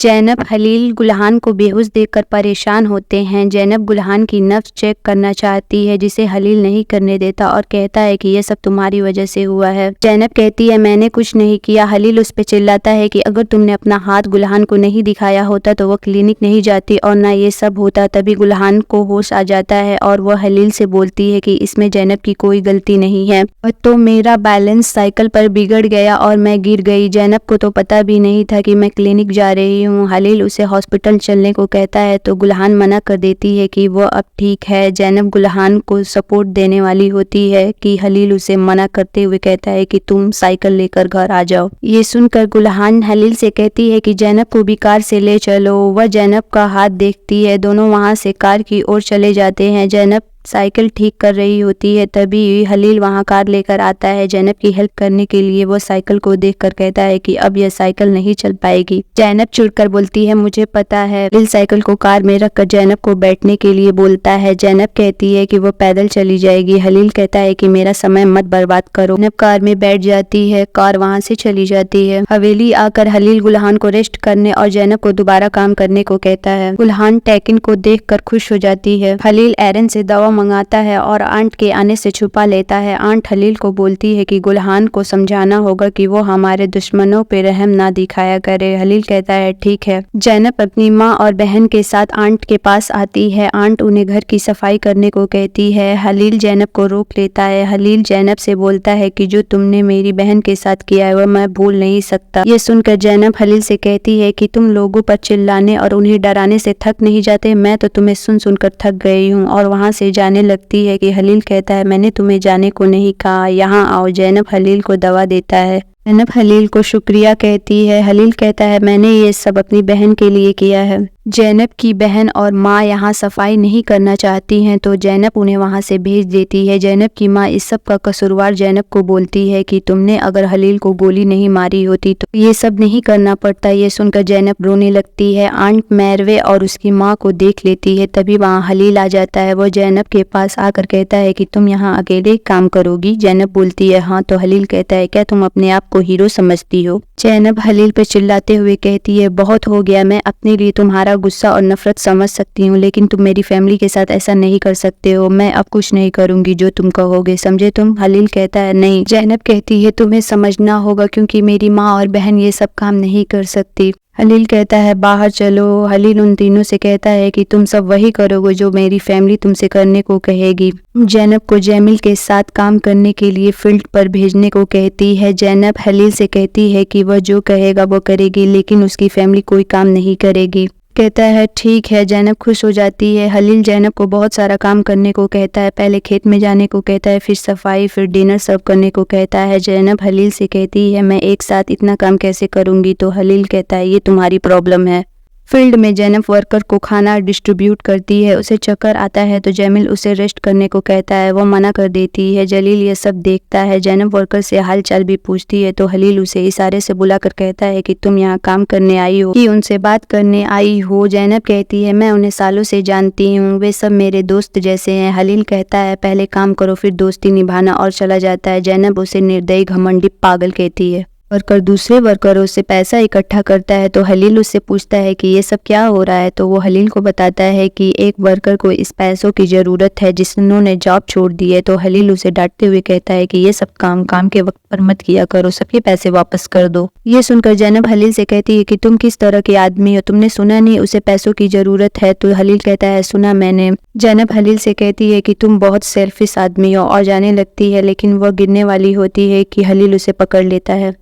जैनब हलील गुलहान को बेहोश देखकर परेशान होते हैं। जैनब गुलहान की नब्ज चेक करना चाहती है जिसे हलील नहीं करने देता और कहता है कि यह सब तुम्हारी वजह से हुआ है। जैनब कहती है मैंने कुछ नहीं किया। हलील उस पर चिल्लाता है कि अगर तुमने अपना हाथ गुलहान को नहीं दिखाया होता तो वह क्लिनिक नहीं जाती और ना ये सब होता। तभी गुलहान को होश आ जाता है और वह हलील से बोलती है कि इसमें जैनब की कोई गलती नहीं है, तो मेरा बैलेंस साइकिल पर बिगड़ गया और मैं गिर गई। जैनब को तो पता भी नहीं था कि मैं क्लिनिक जा रही हूँ। हलील उसे हॉस्पिटल चलने को कहता है तो गुलहान मना कर देती है कि वो अब ठीक है। जैनब गुलहान को सपोर्ट देने वाली होती है कि हलील उसे मना करते हुए कहता है कि तुम साइकिल लेकर घर आ जाओ। ये सुनकर गुलहान हलील से कहती है कि जैनब को भी कार से ले चलो। वह जैनब का हाथ देखती है। दोनों वहां से कार की ओर चले जाते हैं। जैनब साइकिल ठीक कर रही होती है तभी हलील वहां कार लेकर आता है जैनब की हेल्प करने के लिए। वो साइकिल को देखकर कहता है कि अब यह साइकिल नहीं चल पाएगी। जैनब चिढ़कर बोलती है मुझे पता है। हलील साइकिल को कार में रखकर जैनब को बैठने के लिए बोलता है। जैनब कहती है कि वो पैदल चली जाएगी। हलील कहता है कि मेरा समय मत बर्बाद करो। जैनब कार में बैठ जाती है। कार वहां से चली जाती है। हवेली आकर हलील गुलहान को रेस्ट करने और जैनब को दोबारा काम करने को कहता है। गुलहान टैकिन को देखकर खुश हो जाती है। हलील एरन से दवा मंगाता है और आंट के आने से छुपा लेता है। आंट हलील को बोलती है कि गुलहान को समझाना होगा कि वो हमारे दुश्मनों पे रहम ना दिखाया करे। हलील कहता है ठीक है। जैनब अपनी माँ और बहन के साथ आंट के पास आती है। आंट उन्हें घर की सफाई करने को कहती है। हलील जैनब को रोक लेता है। हलील जैनब से बोलता है कि जो तुमने मेरी बहन के साथ किया है वह मैं भूल नहीं सकता। ये सुनकर जैनब हलील से कहती है कि तुम लोगों पर चिल्लाने और उन्हें डराने से थक नहीं जाते। मैं तो तुम्हें सुन सुनकर थक गई हूँ और वहां से जाने लगती है कि हलील कहता है मैंने तुम्हें जाने को नहीं कहा, यहाँ आओ। जैनब हलील को दवा देता है। जैनब हलील को शुक्रिया कहती है। हलील कहता है मैंने ये सब अपनी बहन के लिए किया है। जैनब की बहन और माँ यहाँ सफाई नहीं करना चाहती हैं तो जैनब उन्हें वहाँ से भेज देती है। जैनब की माँ इस सब का कसूरवार जैनब को बोलती है कि तुमने अगर हलील को गोली नहीं मारी होती तो ये सब नहीं करना पड़ता। ये सुनकर जैनब रोने लगती है। आंट मैरवे और उसकी माँ को देख लेती है। तभी वहाँ हलील आ जाता है। वो जैनब के पास आकर कहता है कि तुम यहाँ अकेले काम करोगी। जैनब बोलती है हाँ। तो हलील कहता है क्या तुम अपने आप को हीरो समझती हो? जैनब हलील पर चिल्लाते हुए कहती है बहुत हो गया। मैं अपने लिए तुम्हारा गुस्सा और नफरत समझ सकती हूँ लेकिन तुम मेरी फैमिली के साथ ऐसा नहीं कर सकते हो। मैं अब कुछ नहीं करूंगी जो तुम कहोगे, समझे तुम? हलील कहता है नहीं। जैनब कहती है तुम्हें समझना होगा क्योंकि मेरी माँ और बहन ये सब काम नहीं कर सकती। हलील कहता है बाहर चलो। हलील उन तीनों से कहता है कि तुम सब वही करोगे जो मेरी फैमिली तुमसे करने को कहेगी। जैनब को जैमिल के साथ काम करने के लिए फील्ड पर भेजने को कहती है। जैनब हलील से कहती है कि वह जो कहेगा वो करेगी लेकिन उसकी फैमिली कोई काम नहीं करेगी। कहता है ठीक है। जैनब खुश हो जाती है। हलील जैनब को बहुत सारा काम करने को कहता है। पहले खेत में जाने को कहता है, फिर सफाई, फिर डिनर सर्व करने को कहता है। जैनब हलील से कहती है मैं एक साथ इतना काम कैसे करूंगी? तो हलील कहता है ये तुम्हारी प्रॉब्लम है। फील्ड में जैनब वर्कर को खाना डिस्ट्रीब्यूट करती है। उसे चक्कर आता है तो जमील उसे रेस्ट करने को कहता है। वो मना कर देती है। जलील ये सब देखता है। जैनब वर्कर से हाल चाल भी पूछती है तो हलील उसे इशारे से बुलाकर कहता है कि तुम यहाँ काम करने आई हो कि उनसे बात करने आई हो? जैनब कहती है मैं उन्हें सालों से जानती हूँ, वे सब मेरे दोस्त जैसे हैं। हलील कहता है पहले काम करो फिर दोस्ती निभाना और चला जाता है। जैनब उसे निर्दयी, घमंडी, पागल कहती है। वर्कर दूसरे वर्करों से पैसा इकट्ठा करता है तो हलील उससे पूछता है कि ये सब क्या हो रहा है? तो वो हलील को बताता है कि एक वर्कर को इस पैसों की ज़रूरत है जिन्होंने जॉब छोड़ दी है। तो हलील उसे डांटते हुए कहता है कि ये सब काम के वक्त पर मत किया करो, सबके पैसे वापस कर दो। ये सुनकर जैनब हलील से कहती है कि तुम किस तरह के आदमी हो, तुमने सुना नहीं उसे पैसों की ज़रूरत है? तो हलील कहता है सुना मैंने। जैनब हलील से कहती है कि तुम बहुत सेल्फिश आदमी हो और जाने लगती है लेकिन वह गिरने वाली होती है कि हलील उसे पकड़ लेता है।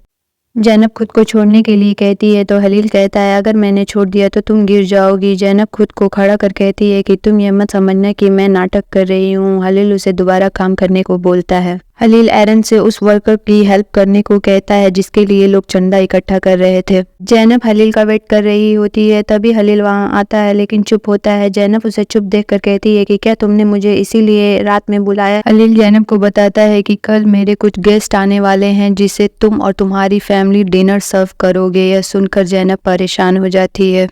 जैनब खुद को छोड़ने के लिए कहती है तो हलील कहता है अगर मैंने छोड़ दिया तो तुम गिर जाओगी। जैनब खुद को खड़ा कर कहती है कि तुम ये मत समझना कि मैं नाटक कर रही हूँ। हलील उसे दोबारा काम करने को बोलता है। हलील एरन से उस वर्कर की हेल्प करने को कहता है जिसके लिए लोग चंदा इकट्ठा कर रहे थे। जैनब हलील का वेट कर रही होती है तभी हलील वहां आता है लेकिन चुप होता है। जैनब उसे चुप देखकर कहती है कि क्या तुमने मुझे इसीलिए रात में बुलाया? हलील जैनब को बताता है कि कल मेरे कुछ गेस्ट आने वाले हैं जिसे तुम और तुम्हारी फैमिली डिनर सर्व करोगे। यह सुनकर जैनब परेशान हो जाती है।